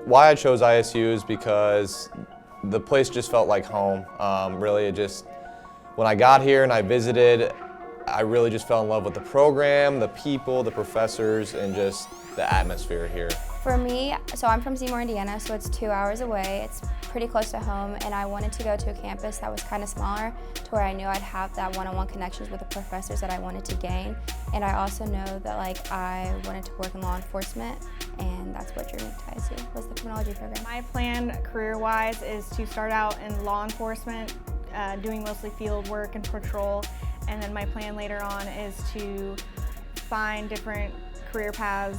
Why I chose ISU is because the place just felt like home. Really, when I got here and I visited, I really just fell in love with the program, the people, the professors, and just the atmosphere here. For me, so I'm from Seymour, Indiana, so it's 2 hours away. It's pretty close to home, and I wanted to go to a campus that was kind of smaller to where I knew I'd have that one-on-one connections with the professors that I wanted to gain. And I also know that I wanted to work in law enforcement, and that's what drew me to ISU, was the criminology program. My plan career-wise is to start out in law enforcement, doing mostly field work and patrol, and then my plan later on is to find different career paths,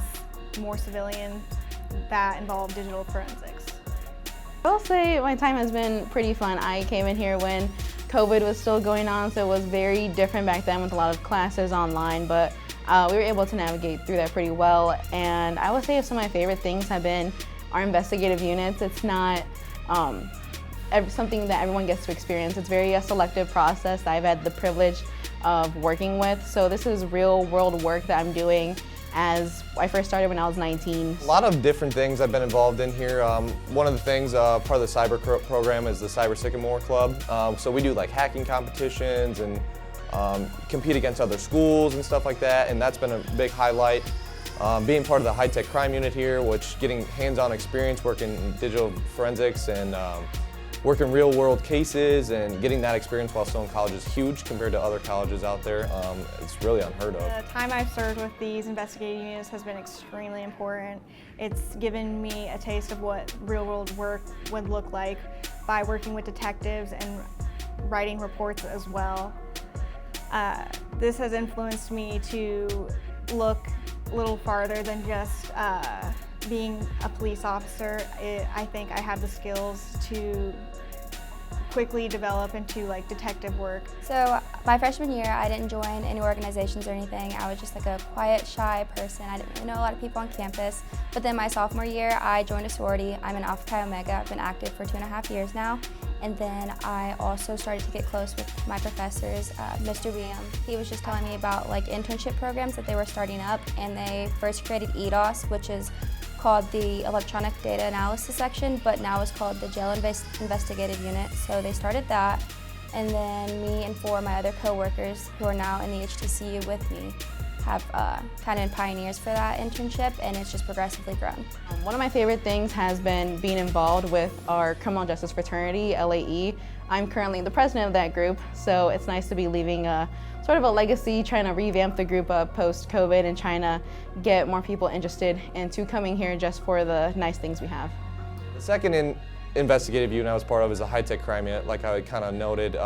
more civilian, that involve digital forensics. I'll say my time has been pretty fun. I came in here when COVID was still going on, so it was very different back then with a lot of classes online, but we were able to navigate through that pretty well. And I would say some of my favorite things have been our investigative units. It's not something that everyone gets to experience. It's very a selective process that I've had the privilege of working with. So this is real world work that I'm doing as I first started when I was 19. A lot of different things I've been involved in here. One of the things, part of the cyber program is the Cyber Sycamore Club. So we do hacking competitions and compete against other schools and stuff like that, and that's been a big highlight. Being part of the high-tech crime unit here, which getting hands-on experience working in digital forensics and working real-world cases and getting that experience while still in college is huge compared to other colleges out there. It's really unheard of. The time I've served with these investigative units has been extremely important. It's given me a taste of what real-world work would look like by working with detectives and writing reports as well. This has influenced me to look a little farther than just being a police officer. I think I have the skills to quickly develop into detective work. So my freshman year, I didn't join any organizations or anything. I was just a quiet, shy person. I didn't really know a lot of people on campus. But then my sophomore year, I joined a sorority. I'm an Alpha Chi Omega. I've been active for 2.5 years now. And then I also started to get close with my professors. Mr. Behem, he was just telling me about internship programs that they were starting up, and they first created EDOS, which is called the Electronic Data Analysis section, but now it's called the Jail Investigative Unit. So they started that, and then me and 4 of my other co-workers who are now in the HTCU with me have kind of been pioneers for that internship, and it's just progressively grown. One of my favorite things has been being involved with our criminal justice fraternity, LAE. I'm currently the president of that group, so it's nice to be leaving sort of a legacy, trying to revamp the group post-COVID and trying to get more people interested into coming here just for the nice things we have. The second investigative unit I was part of is a high-tech crime unit, like I kind of noted.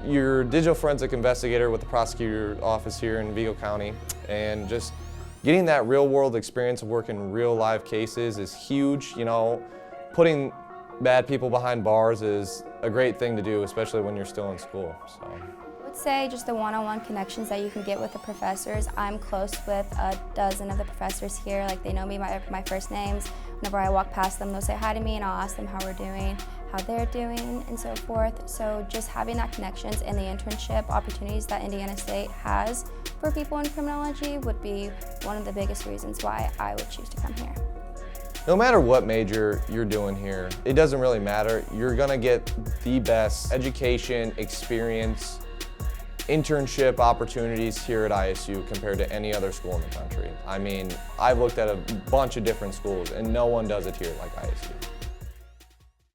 You're a digital forensic investigator with the prosecutor office here in Vigo County, and just getting that real-world experience of working real live cases is huge. Putting bad people behind bars is a great thing to do, especially when you're still in school. So. I would say just the one-on-one connections that you can get with the professors. I'm close with a dozen of the professors here. They know me by my first names. Whenever I walk past them, they'll say hi to me, and I'll ask them how we're doing, how they're doing, and so forth. So just having that connections and the internship opportunities that Indiana State has for people in criminology would be one of the biggest reasons why I would choose to come here. No matter what major you're doing here, it doesn't really matter. You're gonna get the best education, experience, internship opportunities here at ISU compared to any other school in the country. I mean, I've looked at a bunch of different schools and no one does it here like ISU.